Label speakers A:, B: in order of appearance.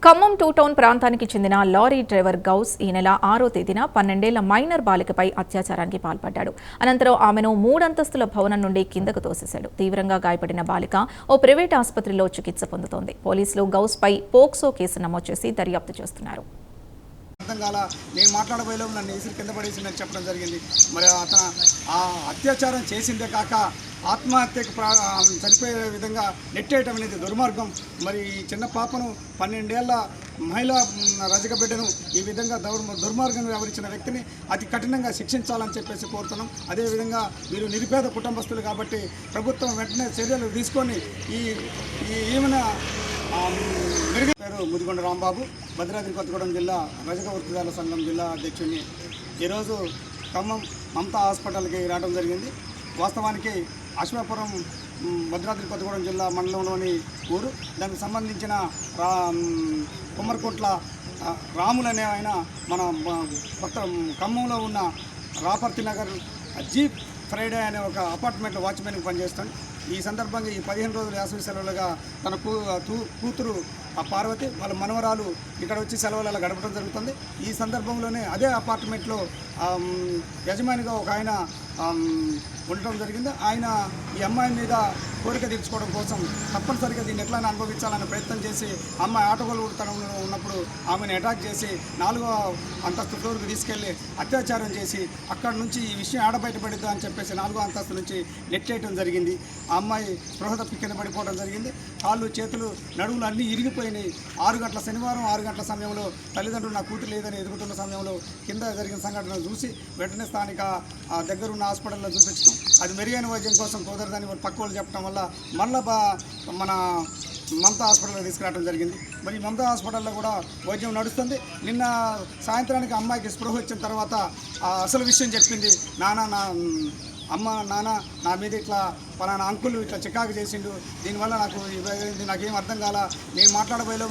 A: Khammam two town ప్రాంతానికి చెందిన lorry driver Ghouse ఈ నెల 6వ తేదీన 12ఏళ్ల మైనర్ బాలికపై అత్యాచారానికి పాల్పడ్డాడు. అనంతరం ఆమెను 3 అంతస్తుల భవనం నుండి కిందకు తోసేశాడు. తీవ్రంగా గాయపడిన బాలిక ఓ ప్రైవేట్ ఆసుపత్రిలో చికిత్స పొందుతోంది. పోలీసులు గౌస్పై పోక్సో కేసు నమోదు చేసి దర్యాప్తు చేస్తున్నారు.
B: నేను మాట్లాడబోయేలో నన్ను వేసి కింద పడేసిందని చెప్పడం జరిగింది. మరి అతను ఆ అత్యాచారం చేసిందే కాక ఆత్మహత్యకు చనిపోయే విధంగా నెట్టేయటం అనేది దుర్మార్గం. మరి ఈ చిన్న పాపను 12 ఏళ్ల మహిళా రజక బిడ్డను ఈ విధంగా దుర్మార్గంగా వ్యవహరించిన వ్యక్తిని అతి కఠినంగా శిక్షించాలని చెప్పేసి కోరుతున్నాం. అదేవిధంగా వీరు నిరుపేద కుటుంబస్తులు కాబట్టి ప్రభుత్వం వెంటనే చర్యలు తీసుకొని ఈమెన పేరు ముదిగొండ రాంబాబు, భద్రాద్రి కొత్తగూడెం జిల్లా రజక వృత్తిదారుల సంఘం జిల్లా అధ్యక్షుడిని. ఈరోజు ఖమ్మం మమతా హాస్పిటల్కి రావడం జరిగింది. వాస్తవానికి అశ్వాపురం భద్రాద్రి కొత్తగూడెం జిల్లా మండలంలోని ఊరు. దానికి సంబంధించిన కుమ్మరికోట్ల రాములు అనే ఆయన మన కొత్త ఖమ్మంలో ఉన్న రాపర్తి నగర్ జీప్ ఫ్రైడే అనే ఒక అపార్ట్మెంట్లో వాచ్మెన్కి పనిచేస్తాడు. ఈ సందర్భంగా ఈ 15 రోజుల వేసవి సెలవులుగా తన కూతురు పార్వతి వాళ్ళ మనవరాలు ఇక్కడ వచ్చి సెలవులలో గడపడం జరుగుతుంది. ఈ సందర్భంలోనే అదే అపార్ట్మెంట్లో యజమానిగా ఒక ఆయన ఉండటం జరిగింది. ఆయన ఈ అమ్మాయి మీద కోరిక తీర్చుకోవడం కోసం తప్పనిసరిగా దీన్ని ఎట్లయినా అనుభవించాలని ప్రయత్నం చేసి అమ్మాయి ఆటోగలుగుతనంలో ఉన్నప్పుడు ఆమెను అటాక్ చేసి 4వ అంతస్తు ఫ్లోర్కి తీసుకెళ్ళి అత్యాచారం చేసి అక్కడి నుంచి ఈ విషయం ఆడబయటపడిద్దా అని చెప్పేసి 4వ అంతస్తు నుంచి నెట్టేయటం జరిగింది. ఆ అమ్మాయి స్పృహ తప్పి కింద పడిపోవడం జరిగింది. కాళ్ళు చేతులు నడువులు అన్నీ ఇరిగిపోయినాయి. 6 గంటల శనివారం 6 గంటల సమయంలో తల్లిదండ్రులు నా కూతురు లేదని ఎదుగుతున్న సమయంలో కింద జరిగిన సంఘటన చూసి వెంటనే స్థానిక దగ్గరున్న హాస్పిటల్లో చూపించడం, అది మెరుగైన వైద్యం కోసం కుదరదని పక్క వాళ్ళు చెప్పడం వల్ల మళ్ళీ మన మమతా హాస్పిటల్లో తీసుకురావడం జరిగింది. మరి మమతా హాస్పిటల్లో కూడా వైద్యం నడుస్తుంది. నిన్న సాయంత్రానికి అమ్మాయికి స్పృహ వచ్చిన తర్వాత అసలు విషయం చెప్పింది. నాన్న నా మీద ఇట్లా పలానా అంకులు ఇట్లా చికాకు చేసిండు, దీనివల్ల నాకేం అర్థం కాల, నేను మాట్లాడబోయేలో